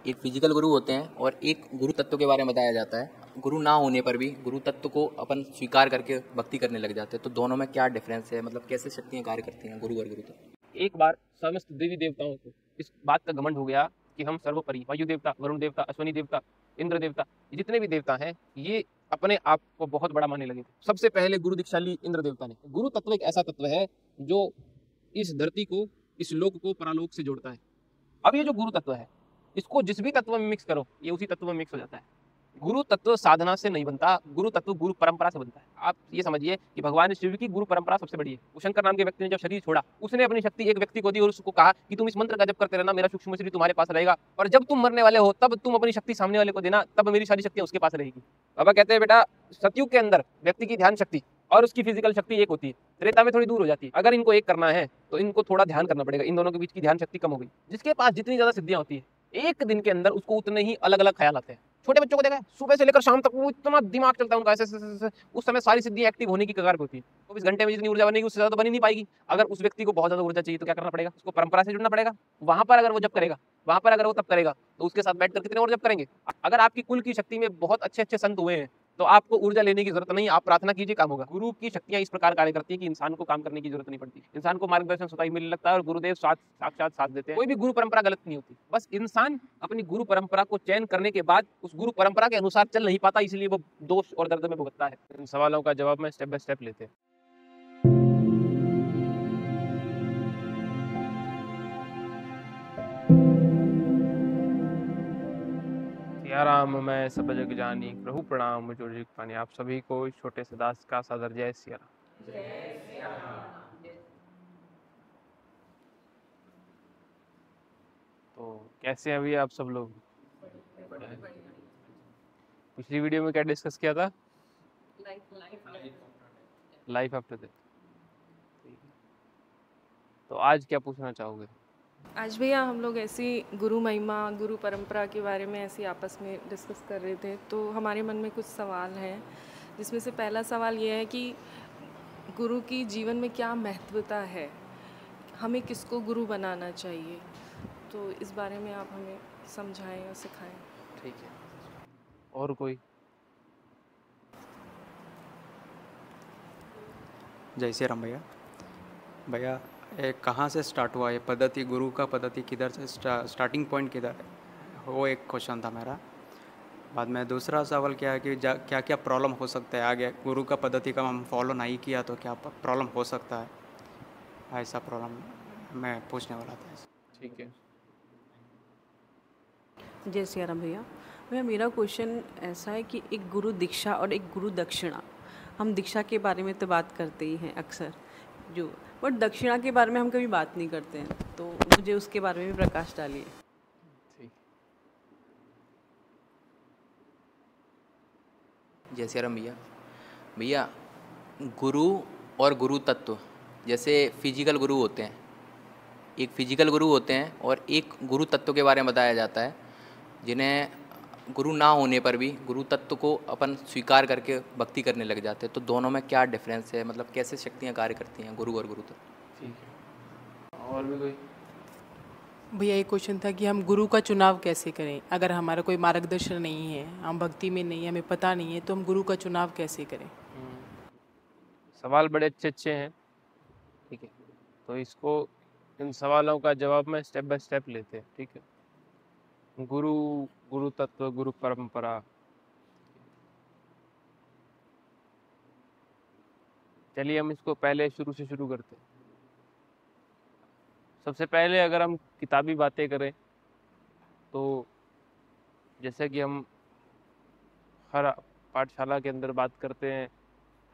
एक फिजिकल गुरु होते हैं और एक गुरु तत्व के बारे में बताया जाता है। गुरु ना होने पर भी गुरु तत्व को अपन स्वीकार करके भक्ति करने लग जाते हैं। तो दोनों में क्या डिफरेंस है, मतलब कैसे शक्तियाँ कार्य करती हैं गुरु और गुरु तत्व? एक बार समस्त देवी देवताओं को इस बात का घमंड हो गया कि हम सर्वोपरि, वायु देवता, वरुण देवता, अश्वनी देवता, इंद्र देवता, जितने भी देवता हैं ये अपने आप को बहुत बड़ा मानने लगे थे। सबसे पहले गुरु दीक्षा ली इंद्र देवता ने। गुरु तत्व एक ऐसा तत्व है जो इस धरती को, इस लोक को परालोक से जोड़ता है। अब ये जो गुरु तत्व है, इसको जिस भी तत्व में मिक्स करो ये उसी तत्व में मिक्स हो जाता है। गुरु तत्व साधना से नहीं बनता, गुरु तत्व गुरु परंपरा से बनता है। आप ये समझिए कि भगवान शिव की गुरु परंपरा सबसे बड़ी है। वो शंकर नाम के व्यक्ति ने जब शरीर छोड़ा, उसने अपनी शक्ति एक व्यक्ति को दी और उसको कहा कि तुम इस मंत्र का जप करते रहना, मेरा सूक्ष्म शरीर तुम्हारे पास रहेगा, और जब तुम मरने वाले हो तब तुम अपनी शक्ति सामने वाले को देना, तब मेरी सारी शक्तियां उसके पास रहेगी। बाबा कहते हैं बेटा, सतयुग के अंदर व्यक्ति की ध्यान शक्ति और उसकी फिजिकल शक्ति एक होती है, त्रेता में थोड़ी दूर हो जाती है। अगर इनको एक करना है तो इनको थोड़ा ध्यान करना पड़ेगा। इन दोनों के बीच की ध्यान शक्ति कम हो गई। जिसके पास जितनी ज्यादा सिद्धियां होती है, एक दिन के अंदर उसको उतने ही अलग अलग ख्याल आते हैं। छोटे बच्चों को देखा है, सुबह से लेकर शाम तक वो इतना दिमाग चलता है उनका, ऐसे उस समय सारी सिद्धियां एक्टिव होने की कगार पे होती है। 24 घंटे में जितनी ऊर्जा बनेगी उससे ज्यादा तो बनी नहीं पाएगी। अगर उस व्यक्ति को बहुत ज्यादा ऊर्जा चाहिए तो क्या करना पड़ेगा? उसको परंपरा से जुड़ना पड़ेगा। वहां पर अगर वो जब करेगा, वहां पर अगर वो तब करेगा तो उसके साथ बैठकर कितने और जब करेंगे। अगर आपकी कुल की शक्ति में बहुत अच्छे अच्छे संत हुए हैं तो आपको ऊर्जा लेने की जरूरत नहीं, आप प्रार्थना कीजिए, काम होगा। गुरु की शक्तियां इस प्रकार कार्य करती है कि इंसान को काम करने की जरूरत नहीं पड़ती। इंसान को मार्गदर्शन स्वतः ही मिलने लगता है और गुरुदेव साक्षात साथ देते हैं। कोई भी गुरु परंपरा गलत नहीं होती, बस इंसान अपनी गुरु परंपरा को चयन करने के बाद उस गुरु परंपरा के अनुसार चल नहीं पाता, इसलिए वो दोष और दर्द में भुगतता है। इन सवालों का जवाब मैं स्टेप बाय स्टेप लेते हैं। सियाराम मैं सब जग जानी, प्रभु प्रणाम मुझ जिग पानी। आप सभी को इस छोटे से दास का सादर जय सियाराम। तो कैसे हैं अभी आप सब लोग? पिछली वीडियो में क्या डिस्कस किया था? Life after death. तो आज क्या पूछना चाहोगे? आज भैया हम लोग ऐसी गुरु महिमा, गुरु परंपरा के बारे में ऐसी आपस में डिस्कस कर रहे थे, तो हमारे मन में कुछ सवाल हैं, जिसमें से पहला सवाल ये है कि गुरु की जीवन में क्या महत्वता है, हमें किसको गुरु बनाना चाहिए, तो इस बारे में आप हमें समझाएं और सिखाएं। ठीक है, और कोई? जय श्री राम भैया। भैया कहाँ से स्टार्ट हुआ ये पद्धति, गुरु का पद्धति किधर से स्टार्टिंग पॉइंट किधर है, वो एक क्वेश्चन था मेरा। बाद में दूसरा सवाल क्या है कि क्या क्या प्रॉब्लम हो सकता है आगे, गुरु का पद्धति का हम फॉलो नहीं किया तो क्या प्रॉब्लम हो सकता है, ऐसा प्रॉब्लम मैं पूछने वाला था। ठीक है। जय श्री राम भैया। भैया मेरा क्वेश्चन ऐसा है कि एक गुरु दीक्षा और एक गुरु दक्षिणा, हम दीक्षा के बारे में तो बात करते ही हैं अक्सर, जो बट दक्षिणा के बारे में हम कभी बात नहीं करते हैं, तो मुझे उसके बारे में भी प्रकाश डालिए। ठीक। जय श्री राम भैया। भैया गुरु और गुरु तत्व, जैसे फिजिकल गुरु होते हैं, एक फिजिकल गुरु होते हैं और एक गुरु तत्व के बारे में बताया जाता है, जिन्हें गुरु ना होने पर भी गुरु तत्व को अपन स्वीकार करके भक्ति करने लग जाते हैं। तो दोनों में क्या डिफरेंस है, मतलब कैसे शक्तियाँ कार्य करती हैं गुरु और गुरु तत्व? ठीक है, और भी कोई? भैया एक क्वेश्चन था कि हम गुरु का चुनाव कैसे करें, अगर हमारा कोई मार्गदर्शन नहीं है, हम भक्ति में नहीं है, हमें पता नहीं है, तो हम गुरु का चुनाव कैसे करें? सवाल बड़े अच्छे अच्छे हैं। ठीक है, तो इसको, इन सवालों का जवाब मैं स्टेप बाय स्टेप लेते हैं। ठीक है, गुरु, गुरु तत्व, गुरु परंपरा। चलिए हम इसको पहले शुरू से शुरू करते हैं। सबसे पहले अगर हम किताबी बातें करें तो जैसे कि हम हर पाठशाला के अंदर बात करते हैं,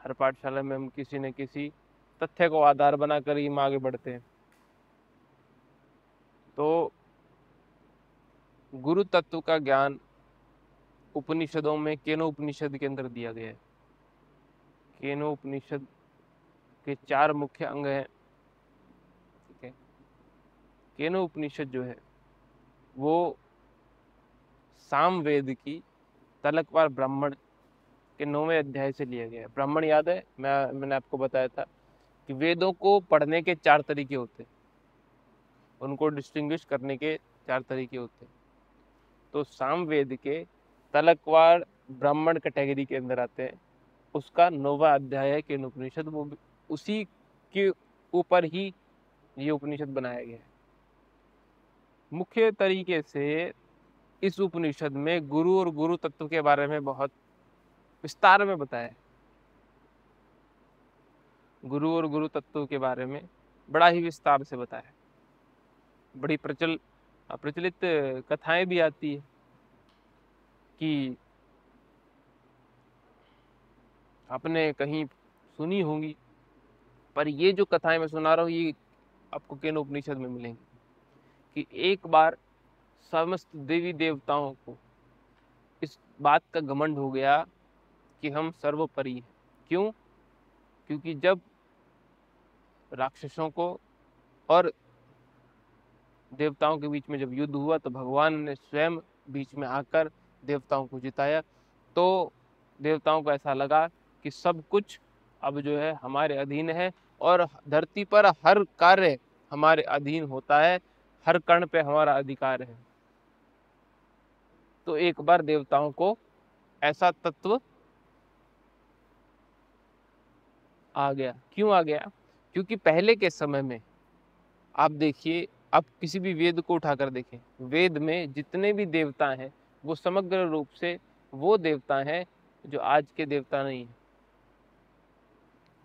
हर पाठशाला में हम किसी न किसी तथ्य को आधार बनाकर ही हम आगे बढ़ते हैं। तो गुरु तत्व का ज्ञान उपनिषदों में केनो उपनिषद के अंदर दिया गया है। केनो उपनिषद के 4 मुख्य अंग हैं। ठीक है, केनो उपनिषद जो है वो सामवेद की तलकवार ब्राह्मण के 9वें अध्याय से लिया गया है। ब्राह्मण याद है, मैंने आपको बताया था कि वेदों को पढ़ने के 4 तरीके होते हैं, उनको डिस्टिंग्विश करने के 4 तरीके होते हैं। तो सामवेद के तलकवार ब्राह्मण कैटेगरी के अंदर आते हैं, उसका 9वां अध्याय है केन उपनिषद, वो उसी के ऊपर ही ये उपनिषद बनाया गया है। मुख्य तरीके से इस उपनिषद में गुरु और गुरु तत्व के बारे में बहुत विस्तार में बताया है। गुरु और गुरु तत्व के बारे में बड़ा ही विस्तार से बताया है। बड़ी प्रचलित कथाएं भी आती है कि आपने कहीं सुनी होंगी, पर ये जो कथाएं मैं सुना रहा हूँ ये आपको केन उपनिषद में मिलेंगी। कि एक बार समस्त देवी देवताओं को इस बात का घमंड हो गया कि हम सर्वोपरि हैं। क्यों? क्योंकि जब राक्षसों को और देवताओं के बीच में जब युद्ध हुआ तो भगवान ने स्वयं बीच में आकर देवताओं को जिताया। तो देवताओं को ऐसा लगा कि सब कुछ अब जो है हमारे अधीन है और धरती पर हर कार्य हमारे अधीन होता है, हर कण पे हमारा अधिकार है। तो एक बार देवताओं को ऐसा तत्व आ गया। क्यों आ गया? क्योंकि पहले के समय में आप देखिए, आप किसी भी वेद को उठाकर देखें, वेद में जितने भी देवता हैं वो समग्र रूप से वो देवता हैं जो आज के देवता नहीं हैं।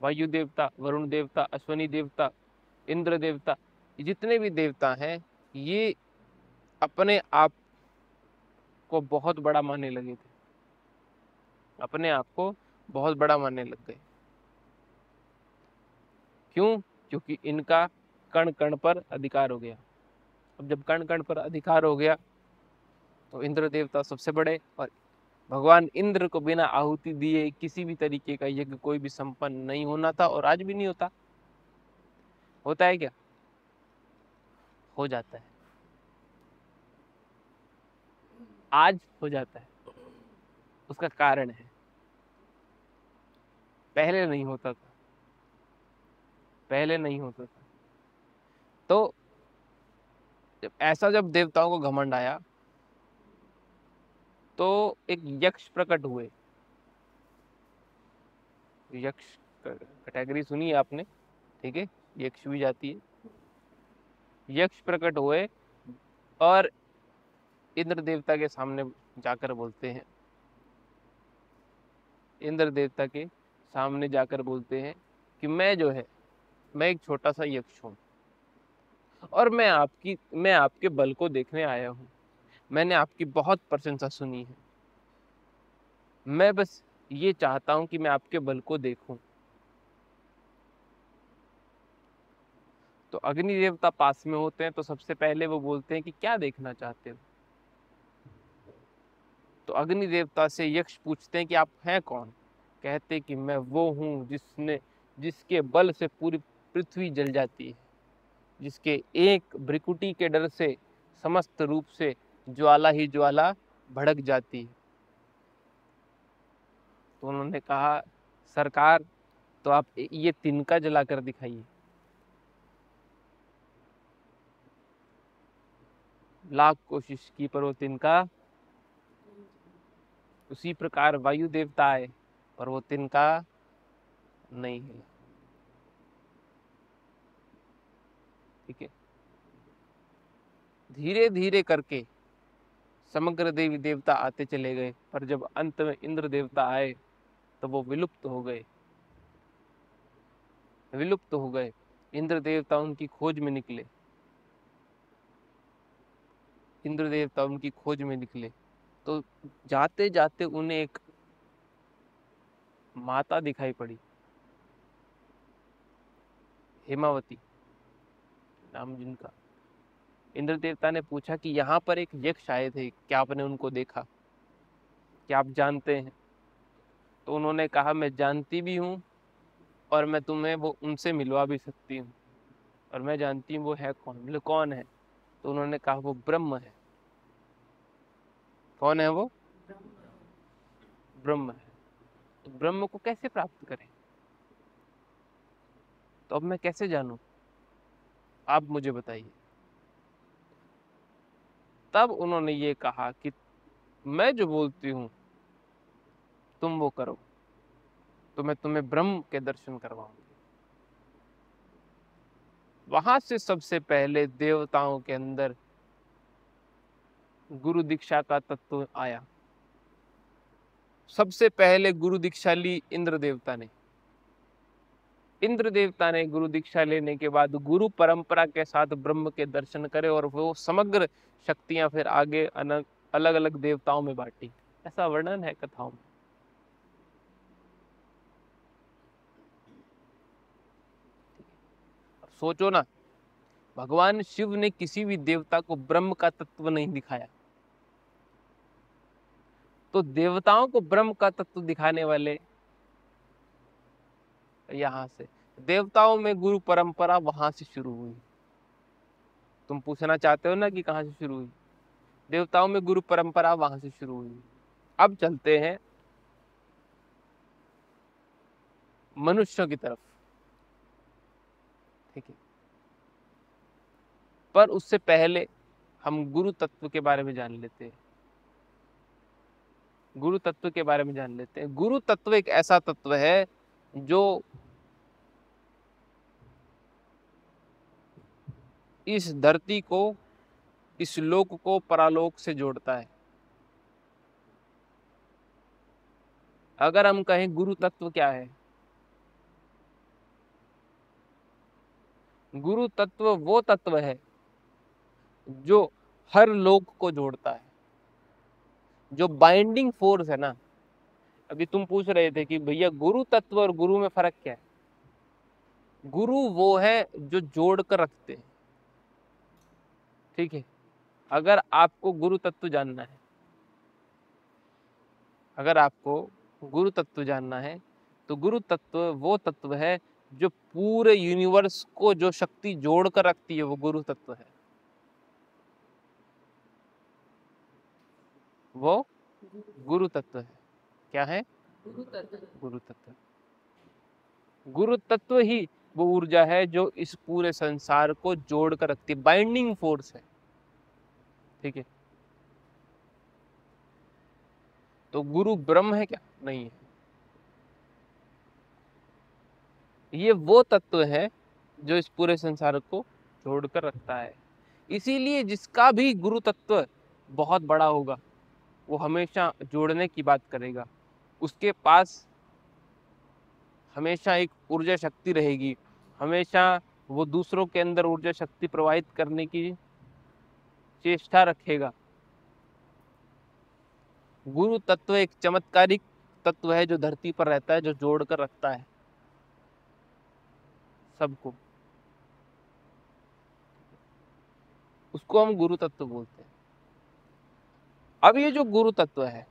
वायु देवता, वरुण देवता, अश्वनी देवता, इंद्र देवता, ये जितने भी देवता हैं ये अपने आप को बहुत बड़ा मानने लगे थे, अपने आप को बहुत बड़ा मानने लग गए। क्यों? क्योंकि इनका कण कण पर अधिकार हो गया। अब जब कण कण पर अधिकार हो गया तो इंद्र देवता सबसे बड़े, और भगवान इंद्र को बिना आहुति दिए किसी भी तरीके का यज्ञ कोई भी संपन्न नहीं होना था, और आज भी नहीं होता। होता है क्या? हो जाता है, आज हो जाता है। उसका कारण है, पहले नहीं होता था, पहले नहीं होता था। तो जब देवताओं को घमंड आया तो एक यक्ष प्रकट हुए। यक्ष कैटेगरी सुनी है आपने, ठीक है, यक्ष भी जाती है। यक्ष प्रकट हुए और इंद्र देवता के सामने जाकर बोलते हैं, इंद्र देवता के सामने जाकर बोलते हैं कि मैं एक छोटा सा यक्ष हूँ और मैं आपके बल को देखने आया हूँ। मैंने आपकी बहुत प्रशंसा सुनी है, मैं बस ये चाहता हूँ कि मैं आपके बल को देखूं। तो अग्नि देवता पास में होते हैं तो सबसे पहले वो बोलते हैं कि क्या देखना चाहते हो। तो अग्नि देवता से यक्ष पूछते हैं कि आप हैं कौन। कहते कि मैं वो हूँ जिसके बल से पूरी पृथ्वी जल जाती है, जिसके एक भ्रिकुटी के डर से समस्त रूप से ज्वाला ही ज्वाला भड़क जाती है। तो उन्होंने कहा, सरकार तो आप ये तिनका जलाकर दिखाइए। लाख कोशिश की पर वो तिनका, उसी प्रकार वायु देवता आए पर वो तिनका नहीं हिला। ठीक है, धीरे धीरे करके समग्र देवी देवता आते चले गए, पर जब अंत में इंद्र देवता आए तो वो विलुप्त हो गए, विलुप्त हो गए। इंद्र देवता उनकी खोज में निकले, इंद्र देवता उनकी खोज में निकले। तो जाते जाते उन्हें एक माता दिखाई पड़ी, हेमावती नाम जिनका। इंद्र देवता ने पूछा कि यहाँ पर एक यक्ष आए थे, क्या आपने उनको देखा, क्या आप जानते हैं? तो उन्होंने कहा, मैं जानती भी हूँ और मैं तुम्हें वो उनसे मिलवा भी सकती हूँ, और मैं जानती हूँ वो है कौन। बोले कौन है? तो उन्होंने कहा वो ब्रह्म है। कौन है वो? ब्रह्म है। तो ब्रह्म को कैसे प्राप्त करें? तो अब मैं कैसे जानूं? आप मुझे बताइए। तब उन्होंने ये कहा कि मैं जो बोलती हूँ तुम वो करो, तो मैं तुम्हें ब्रह्म के दर्शन करवाऊंगी। वहां से सबसे पहले देवताओं के अंदर गुरु दीक्षा का तत्व आया। सबसे पहले गुरु दीक्षा ली इंद्र देवता ने। इंद्र देवता ने गुरु दीक्षा लेने के बाद गुरु परंपरा के साथ ब्रह्म के दर्शन करे और वो समग्र शक्तियां फिर आगे अलग अलग देवताओं में बांटी। ऐसा वर्णन है कथाओं में। सोचो ना, भगवान शिव ने किसी भी देवता को ब्रह्म का तत्व नहीं दिखाया, तो देवताओं को ब्रह्म का तत्व दिखाने वाले यहां से, देवताओं में गुरु परंपरा वहां से शुरू हुई। तुम पूछना चाहते हो ना कि कहां से शुरू हुई? देवताओं में गुरु परंपरा वहां से शुरू हुई। अब चलते हैं मनुष्यों की तरफ, ठीक है। पर उससे पहले हम गुरु तत्व के बारे में जान लेते हैं। गुरु तत्व के बारे में जान लेते हैं। गुरु तत्व एक ऐसा तत्व है जो इस धरती को, इस लोक को परालोक से जोड़ता है। अगर हम कहें गुरु तत्व क्या है, गुरु तत्व वो तत्व है जो हर लोक को जोड़ता है, जो बाइंडिंग फोर्स है ना। अभी तुम पूछ रहे थे कि भैया गुरु तत्व और गुरु में फर्क क्या है। गुरु वो है जो जोड़ कर रखते हैं, ठीक है। अगर आपको गुरु तत्व जानना है, अगर आपको गुरु तत्व जानना है, तो गुरु तत्व वो तत्व है जो पूरे यूनिवर्स को जो शक्ति जोड़ कर रखती है, वो गुरु तत्व है। वो गुरु तत्व है। क्या है? गुरु तत्व। गुरु तत्व ही वो ऊर्जा है जो इस पूरे संसार को जोड़ कर रखती है, बाइंडिंग फोर्स है, ठीक है। तो गुरु ब्रह्म है क्या? नहीं है। ये वो तत्व है जो इस पूरे संसार को जोड़कर रखता है। इसीलिए जिसका भी गुरु तत्व बहुत बड़ा होगा, वो हमेशा जोड़ने की बात करेगा। उसके पास हमेशा एक ऊर्जा शक्ति रहेगी, हमेशा वो दूसरों के अंदर ऊर्जा शक्ति प्रवाहित करने की चेष्टा रखेगा। गुरु तत्व एक चमत्कारिक तत्व है जो धरती पर रहता है, जो जोड़ कर रखता है सबको। उसको हम गुरु तत्व बोलते हैं। अब ये जो गुरु तत्व है,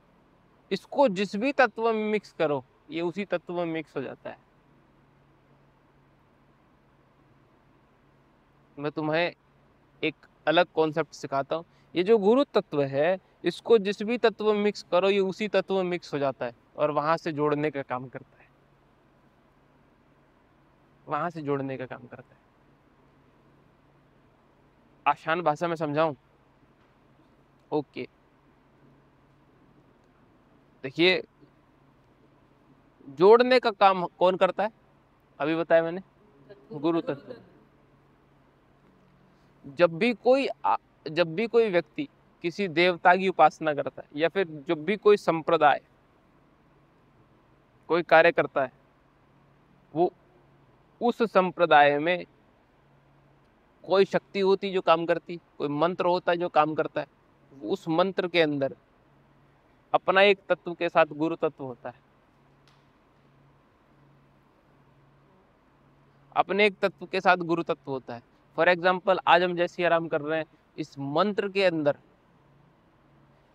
इसको जिस भी तत्व में मिक्स करो, ये उसी तत्व में मिक्स हो जाता है। मैं तुम्हें एक अलग कॉन्सेप्ट सिखाता हूँ। ये जो गुरु तत्व है, इसको जिस भी तत्व में मिक्स करो, ये उसी तत्व में मिक्स हो जाता है और वहां से जोड़ने का काम करता है, वहां से जोड़ने का काम करता है। आसान भाषा में समझाऊं? ओके, देखिए, जोड़ने का काम कौन करता है? अभी बताया मैंने, गुरु तत्व। जब भी कोई व्यक्ति किसी देवता की उपासना करता है, या फिर जब भी कोई संप्रदाय कोई कार्य करता है, वो उस संप्रदाय में कोई शक्ति होती जो काम करती, कोई मंत्र होता है जो काम करता है। उस मंत्र के अंदर अपना एक तत्व के साथ गुरु तत्व होता है, अपने एक तत्व के साथ गुरु तत्व होता है। फॉर एग्जाम्पल, आज हम जैसे आराम कर रहे हैं, इस मंत्र के अंदर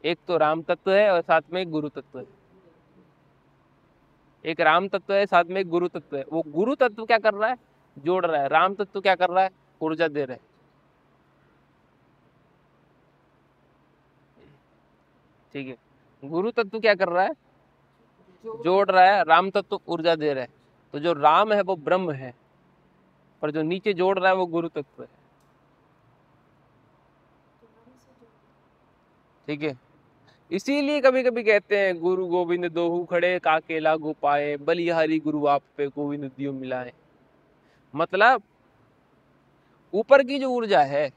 एक तो राम तत्व है और साथ में एक गुरु तत्व है। एक राम तत्व है, साथ में एक गुरु तत्व है। वो गुरु तत्व क्या कर रहा है? जोड़ रहा है। राम तत्व क्या कर रहा है? ऊर्जा दे रहा है, ठीक है। गुरु तत्व क्या कर रहा है? जोड़ रहा है। राम तत्व ऊर्जा दे रहा है। तो जो राम है वो ब्रह्म है, पर जो नीचे जोड़ रहा है वो गुरु तत्व है। ठीक है। इसीलिए कभी कभी कहते हैं गुरु गोविंद दोहु खड़े काकेला गोपाए बलिहारी गुरु आप पे गोविंद दियो मिलाए। मतलब ऊपर की जो ऊर्जा है,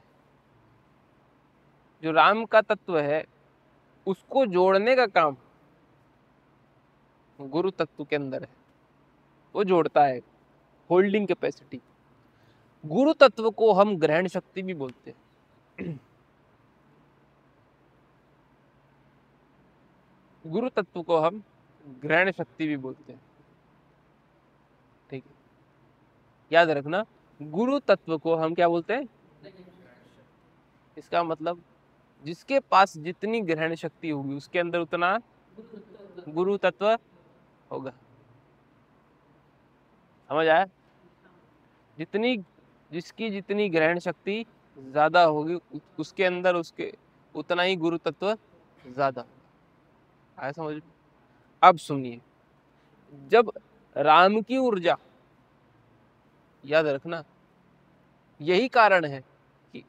जो राम का तत्व है, उसको जोड़ने का काम गुरु तत्व के अंदर है, वो जोड़ता है, होल्डिंग कैपेसिटी। गुरु तत्व को हम ग्रहण शक्ति भी बोलते हैं। गुरु तत्व को हम ग्रहण शक्ति भी बोलते हैं, ठीक है। याद रखना, गुरु तत्व को हम क्या बोलते हैं? इसका मतलब जिसके पास जितनी ग्रहण शक्ति होगी उसके अंदर उतना गुरु तत्व होगा। समझ आया? जिसकी जितनी ग्रहण शक्ति ज्यादा होगी उसके अंदर उसके उतना ही गुरु तत्व ज्यादा होगा। आया समझ? अब सुनिए, जब राम की ऊर्जा, याद रखना यही कारण है कि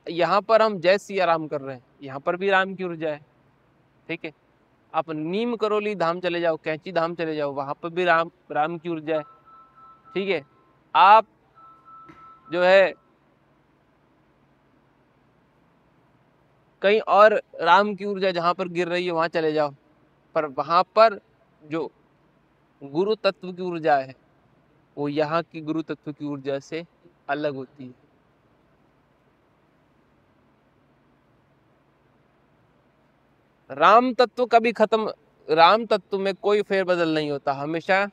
यहाँ पर हम जय सिया राम कर रहे हैं, यहाँ पर भी राम की ऊर्जा है, ठीक है। आप नीम करोली धाम चले जाओ, कैंची धाम चले जाओ, वहां पर भी राम की ऊर्जा है, ठीक है। आप जो है कहीं और राम की ऊर्जा जहां पर गिर रही है वहां चले जाओ, पर वहां पर जो गुरु तत्व की ऊर्जा है वो यहाँ की गुरु तत्व की ऊर्जा से अलग होती है। राम तत्व कभी खत्म, राम तत्व में कोई फेरबदल नहीं होता, हमेशा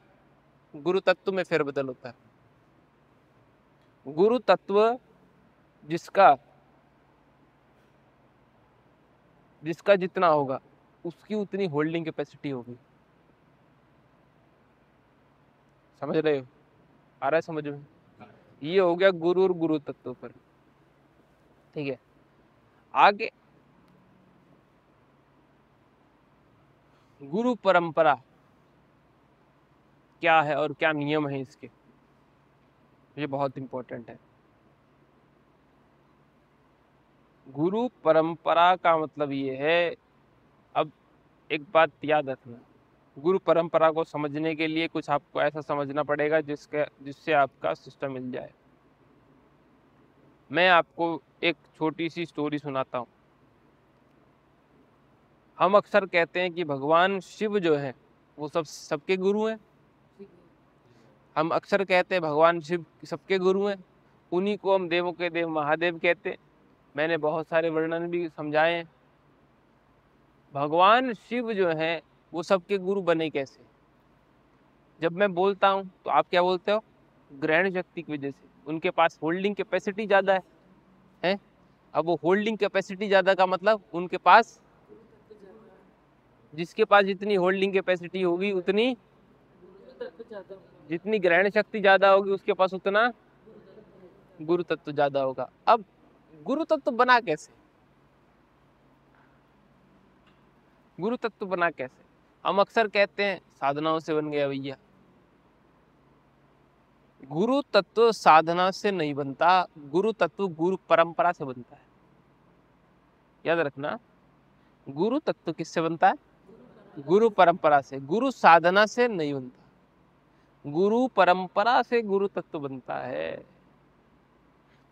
गुरु तत्व में फेरबदल होता है। गुरु तत्व जिसका जितना होगा उसकी उतनी होल्डिंग कैपेसिटी होगी। समझ रहे हो? आ रहा है समझ में? ये हो गया गुरु और गुरु तत्व पर, ठीक है। आगे गुरु परंपरा क्या है और क्या नियम है इसके, ये बहुत इंपॉर्टेंट है। गुरु परंपरा का मतलब ये है, अब एक बात याद रखना, गुरु परंपरा को समझने के लिए कुछ आपको ऐसा समझना पड़ेगा जिससे आपका सिस्टम मिल जाए। मैं आपको एक छोटी सी स्टोरी सुनाता हूँ। हम अक्सर कहते हैं कि भगवान शिव जो है वो सबके गुरु हैं। हम अक्सर कहते हैं भगवान शिव सबके गुरु हैं, उन्हीं को हम देवों के देव महादेव कहते हैं। मैंने बहुत सारे वर्णन भी समझाए हैं। भगवान शिव जो है वो सबके गुरु बने कैसे? जब मैं बोलता हूँ तो आप क्या बोलते हो? ग्रहण शक्ति की वजह से। उनके पास होल्डिंग कैपेसिटी ज़्यादा है? अब वो होल्डिंग कैपेसिटी ज़्यादा का मतलब उनके पास, जिसके पास जितनी होल्डिंग कैपेसिटी होगी उतनी, जितनी ग्रहण शक्ति ज़्यादा होगी उसके पास उतना गुरु तत्व ज़्यादा होगा। अब गुरु तत्व बना कैसे? गुरु तत्व बना कैसे? हम अक्सर कहते हैं साधनाओं से बन गया भैया। गुरु तत्व साधना से नहीं बनता, गुरु तत्व गुरु परंपरा से बनता है। याद रखना, गुरु तत्व किससे बनता है? गुरु परंपरा से। गुरु साधना से नहीं बनता, गुरु परंपरा से गुरु तत्व बनता है।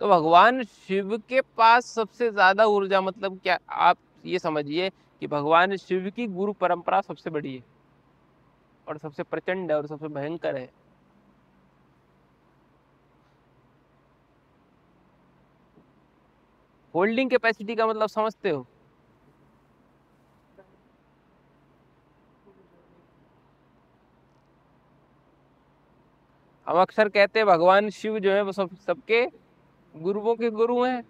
तो भगवान शिव के पास सबसे ज्यादा ऊर्जा, मतलब क्या, आप ये समझिए कि भगवान शिव की गुरु परंपरा सबसे बड़ी है और सबसे प्रचंड है और सबसे भयंकर है। होल्डिंग कैपेसिटी का मतलब समझते हो? हम अक्सर कहते हैं भगवान शिव जो है वो सबके गुरुओं के गुरु हैं,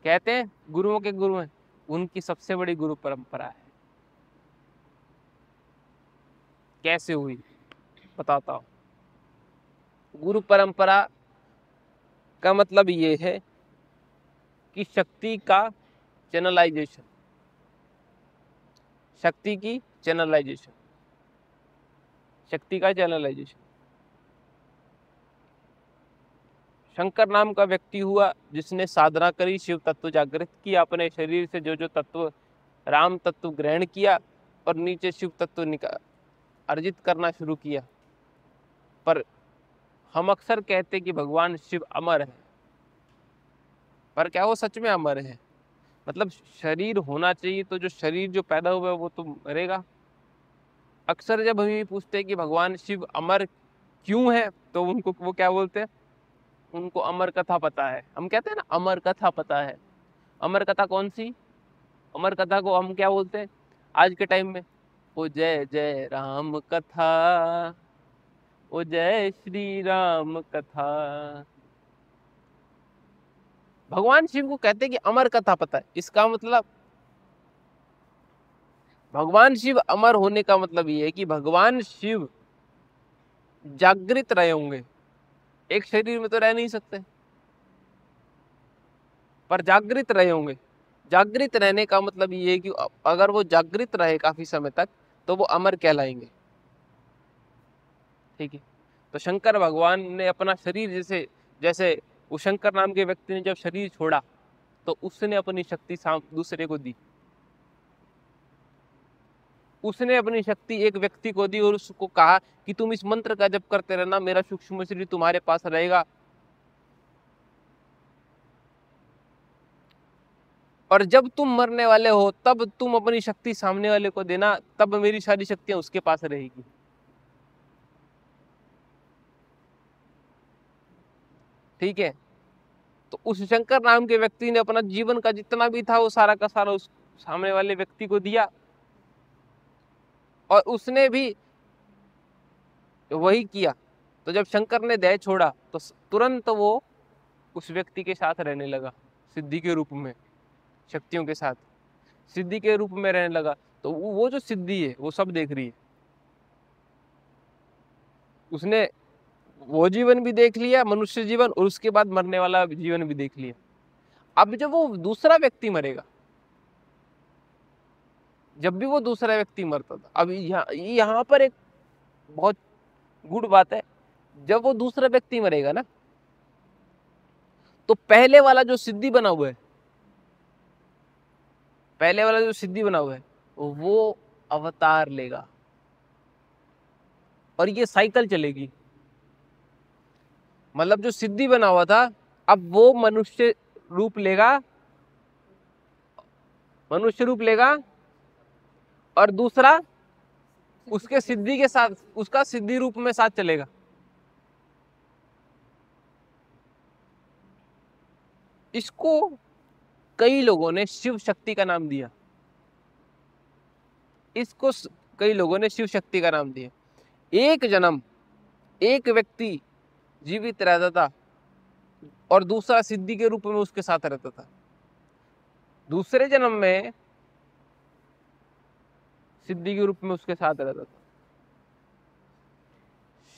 कहते हैं गुरुओं के गुरु हैं। उनकी सबसे बड़ी गुरु परंपरा है। कैसे हुई बताता हूं। गुरु परंपरा का मतलब ये है कि शक्ति का चैनलाइजेशन, शक्ति की चैनलाइजेशन, शक्ति का चैनलाइजेशन। शंकर नाम का व्यक्ति हुआ जिसने साधना करी, शिव तत्व जागृत किया, अपने शरीर से जो जो तत्व राम तत्व ग्रहण किया और नीचे शिव तत्व अर्जित करना शुरू किया। पर हम अक्सर कहते कि भगवान शिव अमर है, पर क्या वो सच में अमर है? मतलब शरीर होना चाहिए, तो जो शरीर जो पैदा हुआ है वो तो मरेगा। अक्सर जब हम ये पूछते हैं कि भगवान शिव अमर क्यों है, तो उनको वो क्या बोलते हैं, उनको अमर कथा पता है। हम कहते हैं ना अमर कथा पता है। अमर कथा कौन सी? अमर कथा को हम क्या बोलते हैं आज के टाइम में? ओ जय जय राम कथा, ओ जय श्री राम कथा। भगवान शिव को कहते हैं कि अमर कथा पता है। इसका मतलब भगवान शिव अमर होने का मतलब ये है कि भगवान शिव जागृत रहे होंगे। एक शरीर में तो रह नहीं सकते, पर जागृत रहे होंगे। जागृत रहने का मतलब ये है कि अगर वो जागृत रहे काफी समय तक तो वो अमर कहलाएंगे। ठीक है, तो शंकर भगवान ने अपना शरीर जैसे जैसे वो शंकर नाम के व्यक्ति ने जब शरीर छोड़ा तो उसने अपनी शक्ति दूसरे को दी। उसने अपनी शक्ति एक व्यक्ति को दी और उसको कहा कि तुम इस मंत्र का जप करते रहना, मेरा सूक्ष्म शरीर तुम्हारे पास रहेगा और जब तुम मरने वाले हो तब तुम अपनी शक्ति सामने वाले को देना, तब मेरी सारी शक्तियां उसके पास रहेगी। ठीक है, तो उस शंकर नाम के व्यक्ति ने अपना जीवन का जितना भी था वो सारा का सारा उस सामने वाले व्यक्ति को दिया और उसने भी वही किया। तो जब शंकर ने देह छोड़ा तो तुरंत वो उस व्यक्ति के साथ रहने लगा, सिद्धि के रूप में, शक्तियों के साथ सिद्धि के रूप में रहने लगा। तो वो जो सिद्धि है वो सब देख रही है। उसने वो जीवन भी देख लिया, मनुष्य जीवन, और उसके बाद मरने वाला जीवन भी देख लिया। अब जब वो दूसरा व्यक्ति मरेगा, जब भी वो दूसरा व्यक्ति मरता था, अब यहाँ पर एक बहुत गुड बात है, जब वो दूसरा व्यक्ति मरेगा ना तो पहले वाला जो सिद्धि बना हुआ है, पहले वाला जो सिद्धि बना हुआ है वो अवतार लेगा और ये साइकिल चलेगी। मतलब जो सिद्धि बना हुआ था अब वो मनुष्य रूप लेगा, मनुष्य रूप लेगा और दूसरा उसके सिद्धि के साथ, उसका सिद्धि रूप में साथ चलेगा। इसको कई लोगों ने शिव शक्ति का नाम दिया। इसको कई लोगों ने शिव शक्ति का नाम दिया। एक जन्म एक व्यक्ति जीवित रहता था और दूसरा सिद्धि के रूप में उसके साथ रहता था। दूसरे जन्म में सिद्धि के रूप में उसके साथ रहता था।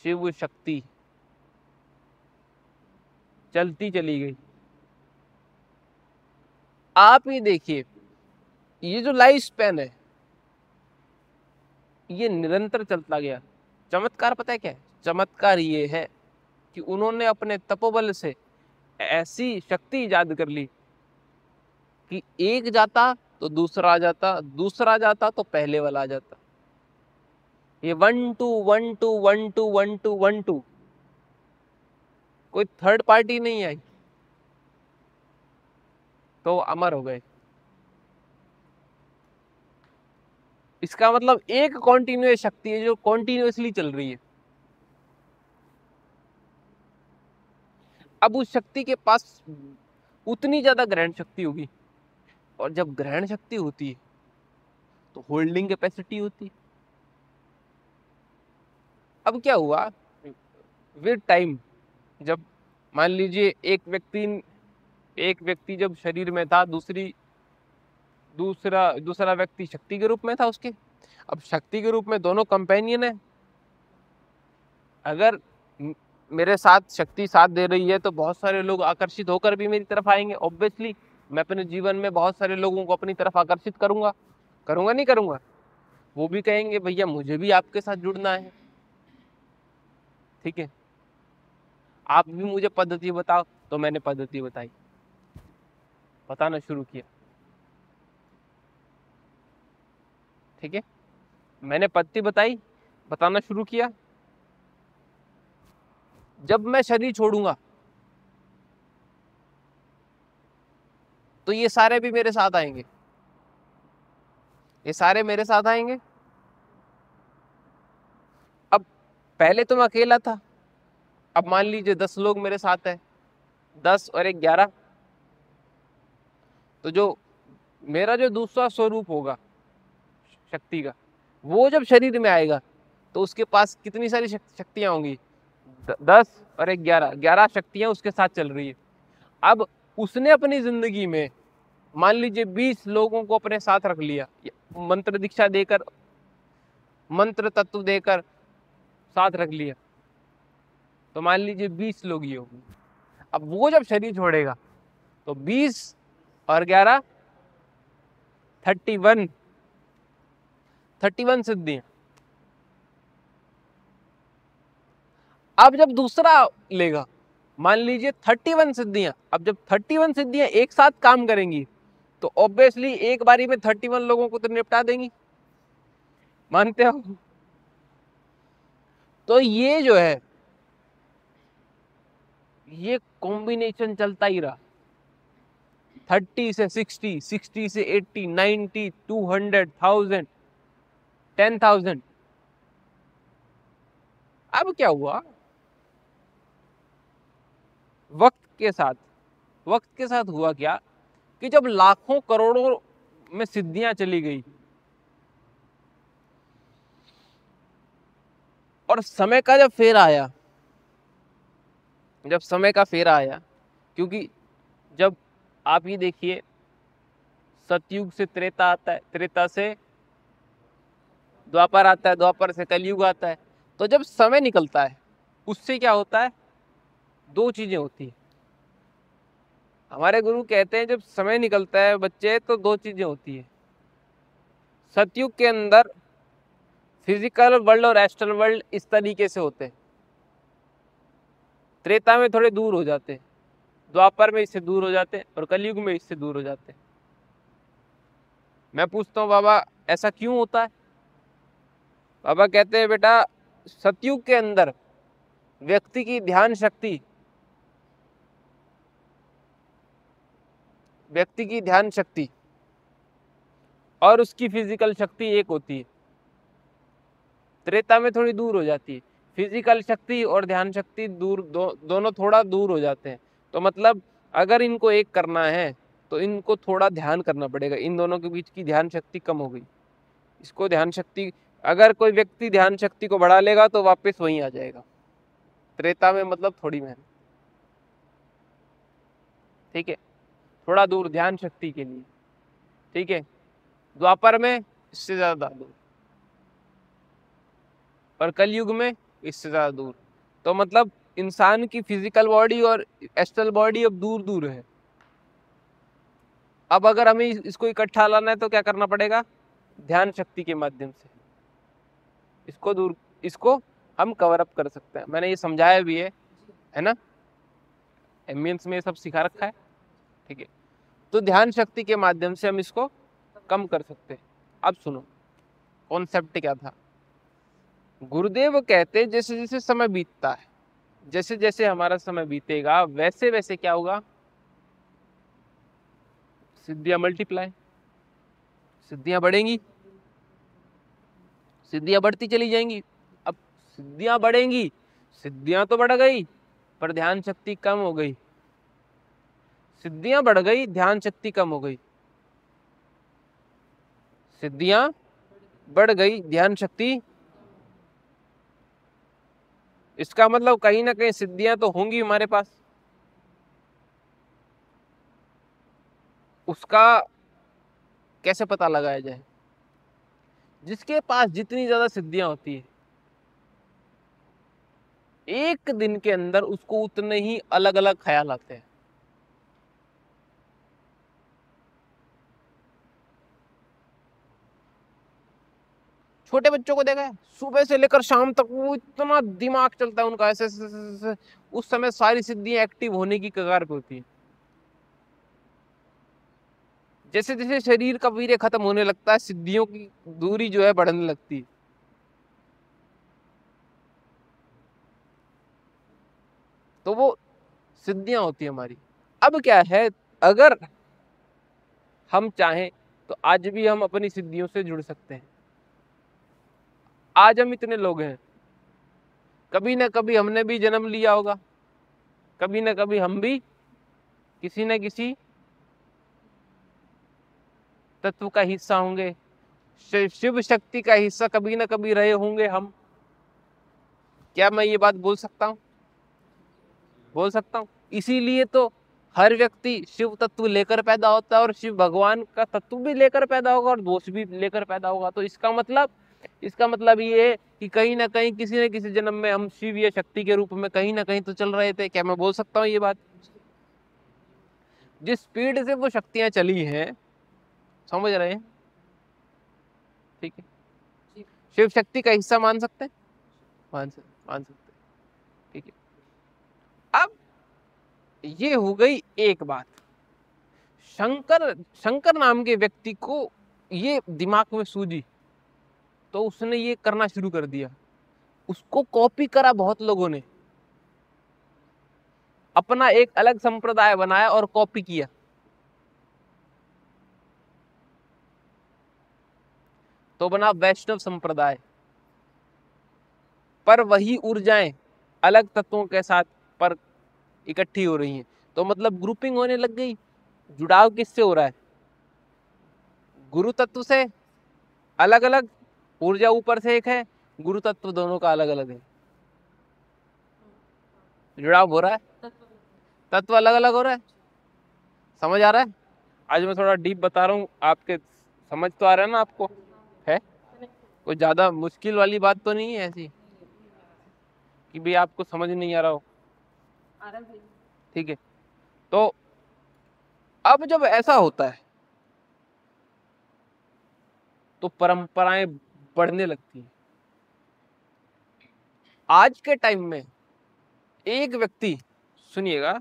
शिव शक्ति चलती चली गई। आप ही देखिए, ये जो लाइफ स्पैन है ये निरंतर चलता गया। चमत्कार पता है क्या है? चमत्कार ये है कि उन्होंने अपने तपोबल से ऐसी शक्ति ईजाद कर ली कि एक जाता तो दूसरा आ जाता, दूसरा जाता तो पहले वाला आ जाता। ये 1 2 1 2 1 2 1 2 1 2, कोई थर्ड पार्टी नहीं आई तो अमर हो गए। इसका मतलब एक कॉन्टिन्यूअस शक्ति है जो कॉन्टिन्यूअसली चल रही है। अब उस शक्ति के पास उतनी ज्यादा ग्रहण शक्ति होगी, और जब ग्रहण शक्ति होती है तो होल्डिंग कैपेसिटी होती है। अब क्या हुआ विद टाइम, जब मान लीजिए एक व्यक्ति जब शरीर में था, दूसरा व्यक्ति शक्ति के रूप में था उसके। अब शक्ति के रूप में दोनों कंपेनियन है। अगर मेरे साथ शक्ति साथ दे रही है तो बहुत सारे लोग आकर्षित होकर भी मेरी तरफ आएंगे। ऑब्वियसली मैं अपने जीवन में बहुत सारे लोगों को अपनी तरफ आकर्षित करूंगा नहीं करूंगा? वो भी कहेंगे भैया मुझे भी आपके साथ जुड़ना है। ठीक है, आप भी मुझे पद्धति बताओ, तो मैंने पद्धति बताई, बताना शुरू किया। ठीक है, मैंने पद्धति बताई, बताना शुरू किया। जब मैं शरीर छोड़ूंगा तो ये सारे भी मेरे साथ आएंगे, ये सारे मेरे साथ आएंगे। अब पहले तो मैं अकेला था, अब मान लीजिए 10 लोग मेरे साथ हैं, 10 और 1 11। तो जो मेरा जो दूसरा स्वरूप होगा शक्ति का, वो जब शरीर में आएगा तो उसके पास कितनी सारी शक्तियां होंगी? 10 और 1 11, 11 शक्तियां उसके साथ चल रही है। अब उसने अपनी जिंदगी में मान लीजिए 20 लोगों को अपने साथ रख लिया, मंत्र दीक्षा देकर, मंत्र तत्व देकर साथ रख लिया, तो मान लीजिए 20 लोग ये होंगे। अब वो जब शरीर छोड़ेगा तो 20 और 11 31 सिद्धियां। अब जब दूसरा लेगा, मान लीजिए 31 सिद्धियां। अब जब 31 सिद्धियां एक साथ काम करेंगी तो ऑब्वियसली एक बारी में 31 लोगों को तो निपटा देंगी, मानते हो? तो ये जो है, ये कॉम्बिनेशन चलता ही रहा, 30 से 60, 60 से 80, 90, 200, 1000, 10,000। अब क्या हुआ? वक्त के साथ हुआ क्या कि जब लाखों करोड़ों में सिद्धियां चली गई और समय का जब फेर आया, क्योंकि जब आप ये देखिए, सतयुग से त्रेता आता है, त्रेता से द्वापर आता है, द्वापर से कलयुग आता है। तो जब समय निकलता है उससे क्या होता है? 2 चीजें होती है। हमारे गुरु कहते हैं जब समय निकलता है बच्चे तो 2 चीजें होती है। सतयुग के अंदर फिजिकल वर्ल्ड और एस्ट्रल वर्ल्ड इस तरीके से होते हैं, त्रेता में थोड़े दूर हो जाते हैं, द्वापर में इससे दूर हो जाते हैं और कलयुग में इससे दूर हो जाते हैं। मैं पूछता हूँ बाबा ऐसा क्यों होता है? बाबा कहते हैं बेटा, सतयुग के अंदर व्यक्ति की ध्यान शक्ति और उसकी फिजिकल शक्ति एक होती है, त्रेता में थोड़ी दूर हो जाती है। फिजिकल शक्ति और ध्यान शक्ति दोनों थोड़ा दूर हो जाते हैं। तो मतलब अगर इनको एक करना है तो इनको थोड़ा ध्यान करना पड़ेगा। इन दोनों के बीच की ध्यान शक्ति कम हो गई, इसको ध्यान शक्ति, अगर कोई व्यक्ति ध्यान शक्ति को बढ़ा लेगा तो वापस वहीं आ जाएगा, त्रेता में मतलब थोड़ी मेहनत। ठीक है, थोड़ा दूर ध्यान शक्ति के लिए। ठीक है, द्वापर में इससे ज्यादा दूर और कलयुग में इससे ज्यादा दूर। तो मतलब इंसान की फिजिकल बॉडी और एस्ट्रल बॉडी अब दूर दूर है। अब अगर हमें इसको इकट्ठा लाना है तो क्या करना पड़ेगा? ध्यान शक्ति के माध्यम से इसको हम कवर अप कर सकते हैं। मैंने ये समझाया भी है ना, एम्बियंस में सब सिखा रखा है। ठीक है, तो ध्यान शक्ति के माध्यम से हम इसको कम कर सकते हैं। अब सुनो कॉन्सेप्ट क्या था। गुरुदेव कहते हैं जैसे जैसे समय बीतता है, जैसे जैसे हमारा समय बीतेगा वैसे वैसे क्या होगा? सिद्धियां मल्टीप्लाई, सिद्धियां बढ़ेंगी, सिद्धियां बढ़ती चली जाएंगी। अब सिद्धियां बढ़ेंगी, सिद्धियां तो बढ़ गई पर ध्यान शक्ति कम हो गई, सिद्धियां बढ़ गई ध्यान शक्ति कम हो गई, सिद्धियां बढ़ गई ध्यान शक्ति। इसका मतलब कहीं ना कहीं सिद्धियां तो होंगी हमारे पास, उसका कैसे पता लगाया जाए? जिसके पास जितनी ज्यादा सिद्धियां होती है एक दिन के अंदर उसको उतने ही अलग अलग ख्याल आते हैं। छोटे बच्चों को देखा है, सुबह से लेकर शाम तक वो इतना दिमाग चलता है उनका, ऐसे उस समय सारी सिद्धियां एक्टिव होने की कगार पे होती है। जैसे जैसे शरीर का वीर्य खत्म होने लगता है, सिद्धियों की दूरी जो है बढ़ने लगती है। तो वो सिद्धियां होती है हमारी। अब क्या है, अगर हम चाहें तो आज भी हम अपनी सिद्धियों से जुड़ सकते हैं। आज हम इतने लोग हैं, कभी ना कभी हमने भी जन्म लिया होगा, कभी ना कभी हम भी किसी न किसी तत्व का हिस्सा होंगे, शिव शक्ति का हिस्सा कभी ना कभी रहे होंगे हम। क्या मैं ये बात बोल सकता हूँ? बोल सकता हूँ। इसीलिए तो हर व्यक्ति शिव तत्व लेकर पैदा होता है और शिव भगवान का तत्व भी लेकर पैदा होगा और दोष भी लेकर पैदा होगा। तो इसका मतलब ये है कि कहीं ना कहीं किसी न किसी जन्म में हम शिव या शक्ति के रूप में कहीं ना कहीं तो चल रहे थे। क्या मैं बोल सकता हूँ ये बात? जिस स्पीड से वो शक्तियां चली हैं, समझ रहे हैं? ठीक है, शिव शक्ति का हिस्सा मान सकते हैं, मान सकते हैं। ठीक है, अब ये हो गई एक बात। शंकर नाम के व्यक्ति को ये दिमाग में सूझी तो उसने ये करना शुरू कर दिया। उसको कॉपी करा बहुत लोगों ने, अपना एक अलग संप्रदाय बनाया और कॉपी किया। तो बना वैष्णव संप्रदाय। पर वही ऊर्जाएं अलग तत्वों के साथ पर इकट्ठी हो रही हैं, तो मतलब ग्रुपिंग होने लग गई। जुड़ाव किससे हो रहा है? गुरु तत्व से। अलग अलग ऊर्जा ऊपर से एक है, गुरु तत्व दोनों का अलग अलग है, जुड़ाव हो रहा है, तत्व अलग अलग हो रहा है। समझ आ रहा है? आज मैं थोड़ा डीप बता रहा हूँ, आपके समझ तो आ रहा है ना आपको? है कोई ज्यादा मुश्किल वाली बात तो नहीं है ऐसी कि भाई आपको समझ नहीं आ रहा हो? ठीक है, तो अब जब ऐसा होता है तो परंपराएं बढ़ने लगती हैं। आज के टाइम में एक व्यक्ति, सुनिएगा,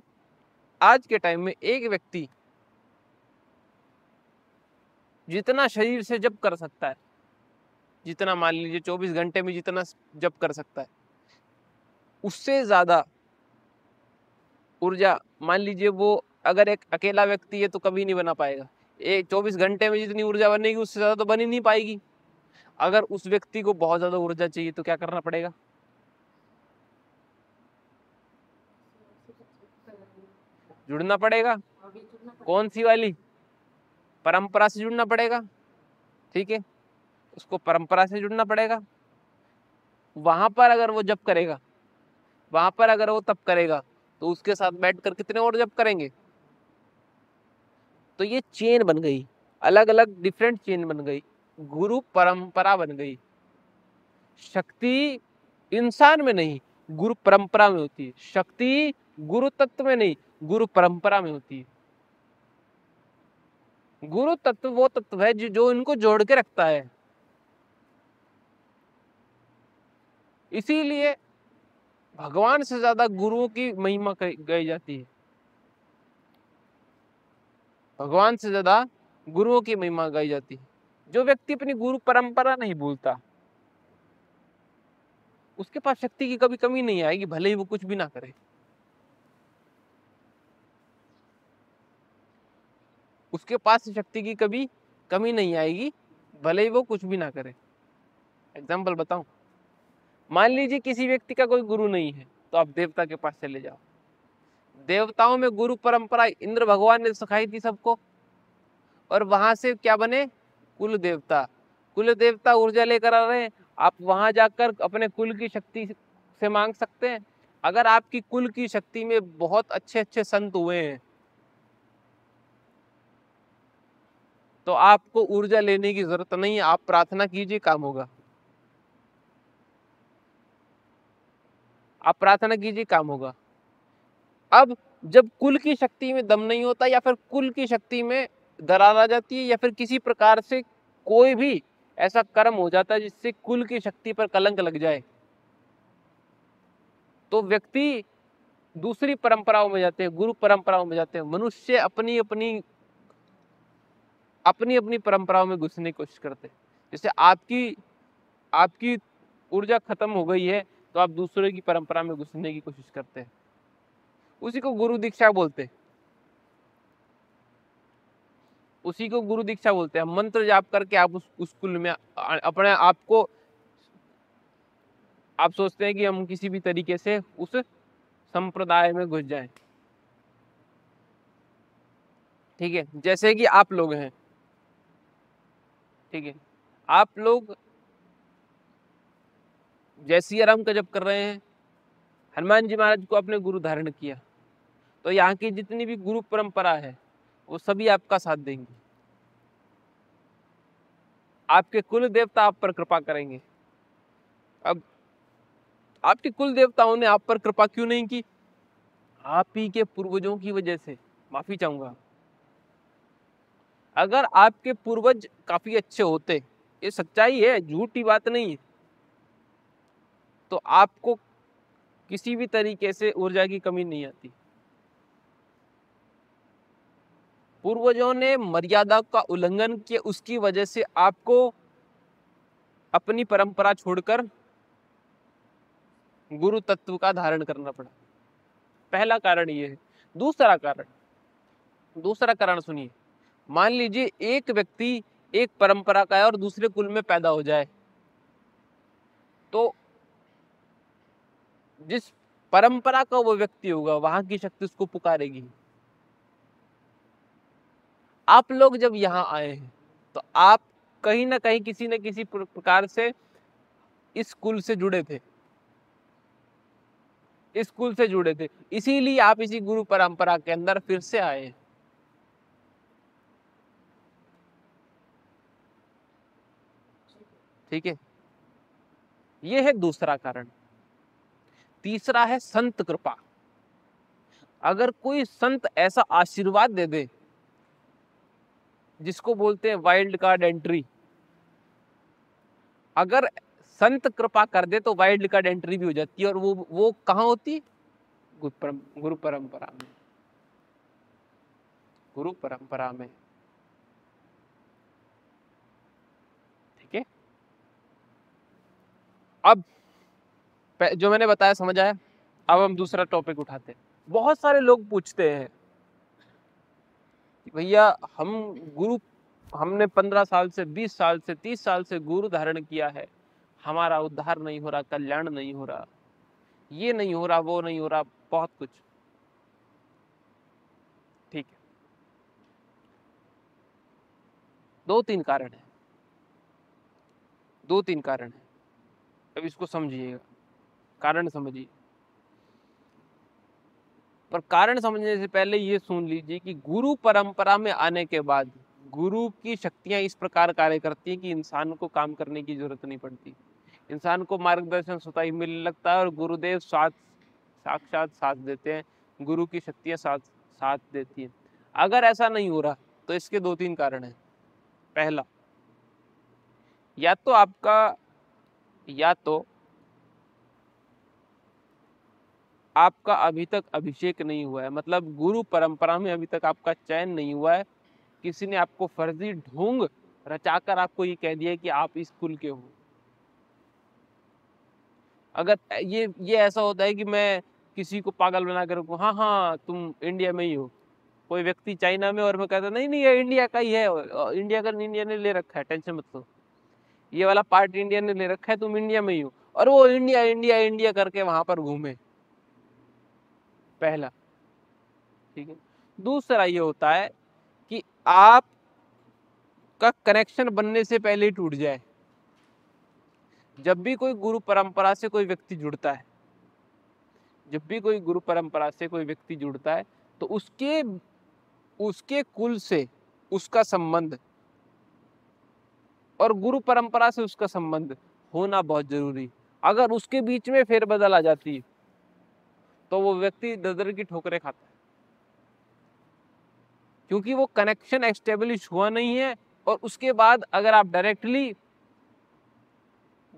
आज के टाइम में एक व्यक्ति जितना शरीर से जप कर सकता है, जितना मान लीजिए 24 घंटे में जितना जप कर सकता है, उससे ज्यादा ऊर्जा, मान लीजिए वो अगर एक अकेला व्यक्ति है तो कभी नहीं बना पाएगा। 24 घंटे में जितनी ऊर्जा बनेगी उससे ज्यादा तो बन ही नहीं पाएगी। अगर उस व्यक्ति को बहुत ज्यादा ऊर्जा चाहिए तो क्या करना पड़ेगा? जुड़ना पड़ेगा। कौन सी वाली? परंपरा से जुड़ना पड़ेगा। ठीक है, उसको परंपरा से जुड़ना पड़ेगा। वहां पर अगर वो जप करेगा, वहां पर अगर वो तप करेगा तो उसके साथ बैठकर कितने और जप करेंगे? तो ये चेन बन गई, अलग अलग डिफरेंट चेन बन गई, गुरु परंपरा बन गई। शक्ति इंसान में नहीं, गुरु परंपरा में होती है। शक्ति गुरु तत्व में नहीं, गुरु परंपरा में होती है। गुरु तत्व वो तत्व है जो इनको जोड़ के रखता है। इसीलिए भगवान से ज्यादा गुरुओं की महिमा गाई जाती है। भगवान से ज्यादा गुरुओं की महिमा गाई जाती है। जो व्यक्ति अपनी गुरु परंपरा नहीं भूलता, उसके पास शक्ति की कभी कमी नहीं आएगी, भले ही वो कुछ भी ना करे। उसके पास शक्ति की कभी कमी नहीं आएगी, भले ही वो कुछ भी ना करे। एग्जाम्पल बताऊं, मान लीजिए किसी व्यक्ति का कोई गुरु नहीं है, तो आप देवता के पास चले जाओ। देवताओं में गुरु परंपरा इंद्र भगवान ने सिखाई थी सबको, और वहां से क्या बने? कुल देवता। कुल देवता ऊर्जा लेकर आ रहे हैं, आप वहां जाकर अपने कुल की शक्ति से मांग सकते हैं। अगर आपकी कुल की शक्ति में बहुत अच्छे अच्छे संत हुए हैं तो आपको ऊर्जा लेने की जरूरत नहीं है, आप प्रार्थना कीजिए, काम होगा। आप प्रार्थना कीजिए, काम होगा। अब जब कुल की शक्ति में दम नहीं होता, या फिर कुल की शक्ति में दरार आ जाती है, या फिर किसी प्रकार से कोई भी ऐसा कर्म हो जाता है जिससे कुल की शक्ति पर कलंक लग जाए, तो व्यक्ति दूसरी परंपराओं में जाते हैं, गुरु परंपराओं में जाते हैं। मनुष्य अपनी अपनी परंपराओं में घुसने की कोशिश करते हैं। जैसे आपकी ऊर्जा खत्म हो गई है तो आप दूसरे की परंपरा में घुसने की कोशिश करते हैं, उसी को गुरु दीक्षा बोलते हैं। उसी को गुरु दीक्षा बोलते हैं। मंत्र जाप करके आप उस कुल में अपने आप को, आप सोचते हैं कि हम किसी भी तरीके से उस संप्रदाय में घुस जाएं। ठीक है, जैसे कि आप लोग हैं, ठीक है, आप लोग जय सिया राम का जप कर रहे हैं, हनुमान जी महाराज को आपने गुरु धारण किया, तो यहाँ की जितनी भी गुरु परंपरा है वो सभी आपका साथ देंगे। आपके कुल देवता आप पर कृपा करेंगे। अब आपके कुल देवताओं ने आप पर कृपा क्यों नहीं की? आप ही के पूर्वजों की वजह से। माफी चाहूंगा, अगर आपके पूर्वज काफी अच्छे होते, ये सच्चाई है, झूठी बात नहीं है, तो आपको किसी भी तरीके से ऊर्जा की कमी नहीं आती। पूर्वजों ने मर्यादा का उल्लंघन किया, उसकी वजह से आपको अपनी परंपरा छोड़कर गुरु तत्व का धारण करना पड़ा। पहला कारण ये है। दूसरा कारण सुनिए। मान लीजिए एक व्यक्ति एक परंपरा का है और दूसरे कुल में पैदा हो जाए, तो जिस परंपरा का वो व्यक्ति होगा वहां की शक्ति उसको पुकारेगी। आप लोग जब यहाँ आए हैं तो आप कहीं ना कहीं किसी न किसी प्रकार से इस कुल से जुड़े थे, इसीलिए आप इसी गुरु परंपरा के अंदर फिर से आए हैं। ठीक है, यह है दूसरा कारण। तीसरा है संत कृपा। अगर कोई संत ऐसा आशीर्वाद दे दे जिसको बोलते हैं वाइल्ड कार्ड एंट्री, अगर संत कृपा कर दे तो वाइल्ड कार्ड एंट्री भी हो जाती है। और वो कहाँ होती है? गुरु परंपरा में। ठीक है, अब जो मैंने बताया समझ आया। अब हम दूसरा टॉपिक उठाते हैं। बहुत सारे लोग पूछते हैं भैया हमने 15 साल से, 20 साल से, 30 साल से गुरु धारण किया है, हमारा उद्धार नहीं हो रहा, कल्याण नहीं हो रहा, ये नहीं हो रहा, वो नहीं हो रहा, बहुत कुछ। ठीक है, 2-3 कारण है। अब इसको समझिएगा, कारण समझिए। पर कारण समझने से पहले ये सुन लीजिए कि गुरु परंपरा में आने के बाद गुरु की शक्तियां इस प्रकार कार्य करती हैं कि इंसान को काम करने की जरूरत नहीं पड़ती। इंसान को मार्गदर्शन स्वतः ही मिलने लगता है और गुरुदेव साक्षात साथ देते हैं, गुरु की शक्तियां साथ देती हैं। अगर ऐसा नहीं हो रहा तो इसके 2-3 कारण हैं। पहला, या तो आपका अभी तक अभिषेक नहीं हुआ है, मतलब गुरु परंपरा में अभी तक आपका चयन नहीं हुआ है। किसी ने आपको फर्जी ढोंग रचाकर आपको ये कह दिया कि आप इस कुल के हो। अगर ये ऐसा होता है कि मैं किसी को पागल बनाकर रखूं, हाँ तुम इंडिया में ही हो, कोई व्यक्ति चाइना में, और मैं कहता नहीं ये इंडिया का ही है, इंडिया ने ले रखा है, टेंशन मत लो, ये वाला पार्ट इंडिया ने ले रखा है, तुम इंडिया में ही हो, और वो इंडिया करके वहां पर घूमे। पहला, ठीक है। दूसरा ये होता है कि आप का कनेक्शन बनने से पहले ही टूट जाए। जब भी कोई गुरु परंपरा से कोई व्यक्ति जुड़ता है, तो उसके कुल से उसका संबंध और गुरु परंपरा से उसका संबंध होना बहुत जरूरी। अगर उसके बीच में फेरबदल आ जाती है तो वो व्यक्ति दर की ठोकरें खाता है, क्योंकि वो कनेक्शन एस्टेब्लिश हुआ नहीं है। और उसके बाद अगर आप डायरेक्टली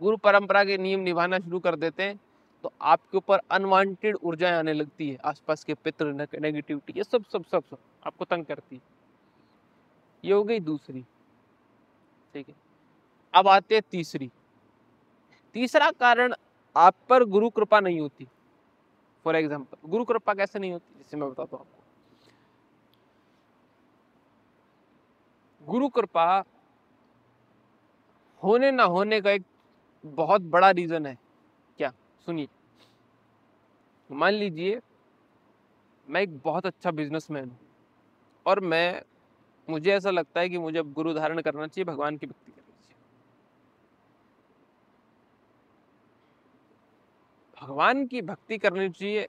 गुरु परंपरा के नियम निभाना शुरू कर देते हैं तो आपके ऊपर अनवांटेड ऊर्जाएं आने लगती है, आसपास के पितृ नेगेटिविटी, ये सब सब सब सब आपको तंग करती है। ये हो गई दूसरी, ठीक है। अब आते हैं तीसरी। तीसरा कारण आप पर गुरु कृपा नहीं होती। फॉर एग्जाम्पल, गुरु कृपा कैसे नहीं होती, जिससे मैं बताता हूँ आपको। गुरु कृपा होने ना होने का एक बहुत बड़ा रीजन है। क्या? सुनिए, मान लीजिए मैं एक बहुत अच्छा बिजनेसमैन हूँ और मुझे ऐसा लगता है कि मुझे अब गुरु धारण करना चाहिए, भगवान की भक्ति करनी चाहिए। भगवान की भक्ति करनी चाहिए,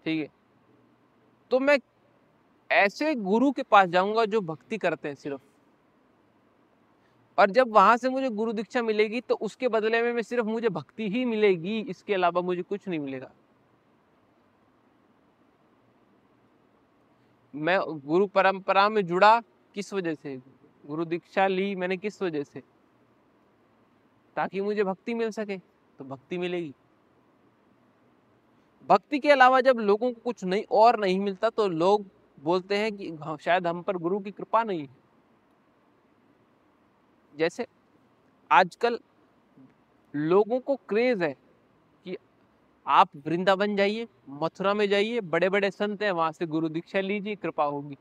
ठीक है। तो मैं ऐसे गुरु के पास जाऊंगा जो भक्ति करते हैं सिर्फ, और जब वहां से मुझे गुरु दीक्षा मिलेगी तो उसके बदले में सिर्फ मुझे भक्ति ही मिलेगी, इसके अलावा मुझे कुछ नहीं मिलेगा। मैं गुरु परंपरा में जुड़ा किस वजह से, गुरु दीक्षा ली मैंने किस वजह से, ताकि मुझे भक्ति मिल सके, तो भक्ति मिलेगी। भक्ति के अलावा जब लोगों को कुछ नहीं और नहीं मिलता तो लोग बोलते हैं कि शायद हम पर गुरु की कृपा नहीं है। जैसे आजकल लोगों को क्रेज है कि आप वृंदावन जाइए, मथुरा में जाइए, बड़े बड़े संत हैं, वहां से गुरु दीक्षा लीजिए, कृपा होगी।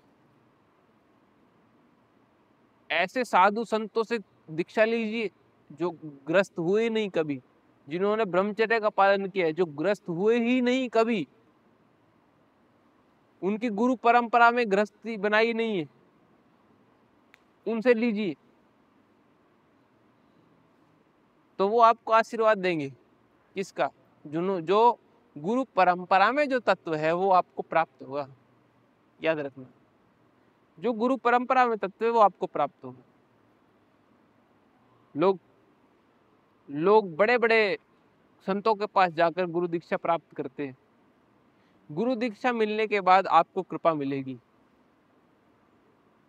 ऐसे साधु संतों से दीक्षा लीजिए जो ग्रस्त हुए नहीं कभी, जिन्होंने ब्रह्मचर्य का पालन किया है, जो ग्रस्त हुए ही नहीं कभी, उनकी गुरु परंपरा में गृहस्थी बनाई नहीं है, उनसे लीजिए तो वो आपको आशीर्वाद देंगे। किसका? जो गुरु परंपरा में जो तत्व है वो आपको प्राप्त होगा। याद रखना, जो गुरु परंपरा में तत्व है वो आपको प्राप्त होगा। लोग बड़े बड़े संतों के पास जाकर गुरु दीक्षा प्राप्त करते हैं। गुरु दीक्षा मिलने के बाद आपको कृपा मिलेगी,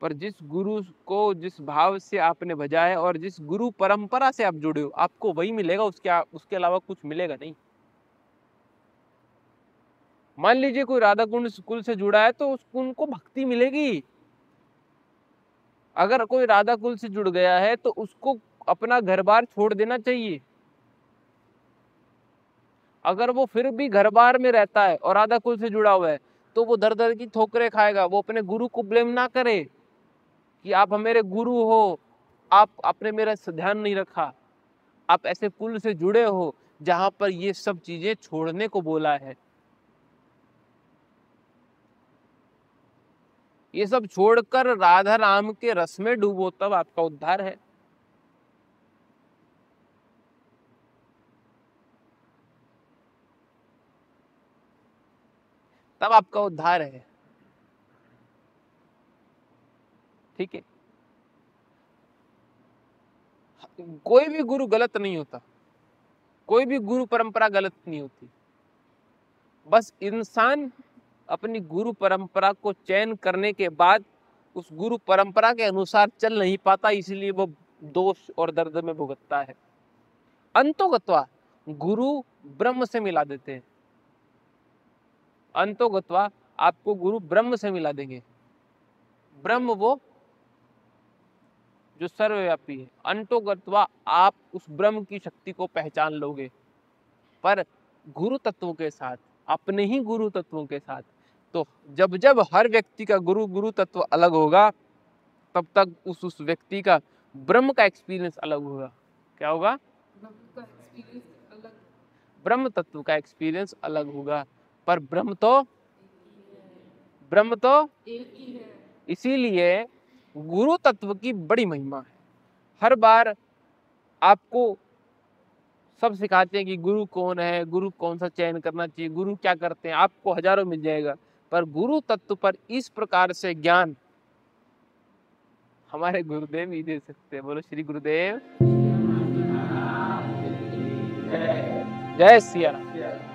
पर जिस गुरु को जिस भाव से आपने भजा है और जिस गुरु परंपरा से आप जुड़े हो, आपको वही मिलेगा, उसके अलावा कुछ मिलेगा नहीं। मान लीजिए कोई राधा कुल से जुड़ा है तो उनको भक्ति मिलेगी। अगर कोई राधा कुल से जुड़ गया है तो उसको अपना घर बार छोड़ देना चाहिए। अगर वो फिर भी घर बार में रहता है और राधा कुल से जुड़ा हुआ है तो वो दर दर की ठोकरें खाएगा। वो अपने गुरु को ब्लेम ना करे कि आप मेरे गुरु हो, आपने मेरा ध्यान नहीं रखा। आप ऐसे कुल से जुड़े हो जहां पर ये सब चीजें छोड़ने को बोला है। ये सब छोड़कर राधा राम के रस में डूबो, तब आपका उद्धार है। तब आपका उद्धार है, ठीक है। कोई भी गुरु गलत नहीं होता, कोई भी गुरु परंपरा गलत नहीं होती। बस इंसान अपनी गुरु परंपरा को चयन करने के बाद उस गुरु परंपरा के अनुसार चल नहीं पाता, इसलिए वो दोष और दर्द में भुगतता है। अंतोगत्वा गुरु ब्रह्म से मिला देते हैं। अंतोगत्वा आपको गुरु ब्रह्म से मिला देंगे। ब्रह्म वो जो सर्वव्यापी है। अंतोगत्वा आप उस ब्रह्म की शक्ति को पहचान लोगे, पर गुरु तत्वों के साथ, अपने ही गुरु तत्वों के साथ। तो जब जब हर व्यक्ति का गुरु तत्व अलग होगा तब तक उस व्यक्ति का ब्रह्म का एक्सपीरियंस अलग होगा। क्या होगा? ब्रह्म तत्व का एक्सपीरियंस अलग होगा, पर ब्रह्म तो एक ही है। इसीलिए गुरु तत्व की बड़ी महिमा है। हर बार आपको सब सिखाते हैं कि गुरु कौन है, गुरु कौन सा चयन करना चाहिए, गुरु क्या करते हैं, आपको हजारों मिल जाएगा, पर गुरु तत्व पर इस प्रकार से ज्ञान हमारे गुरुदेव ही दे सकते हैं। बोलो श्री गुरुदेव जय सिया राम।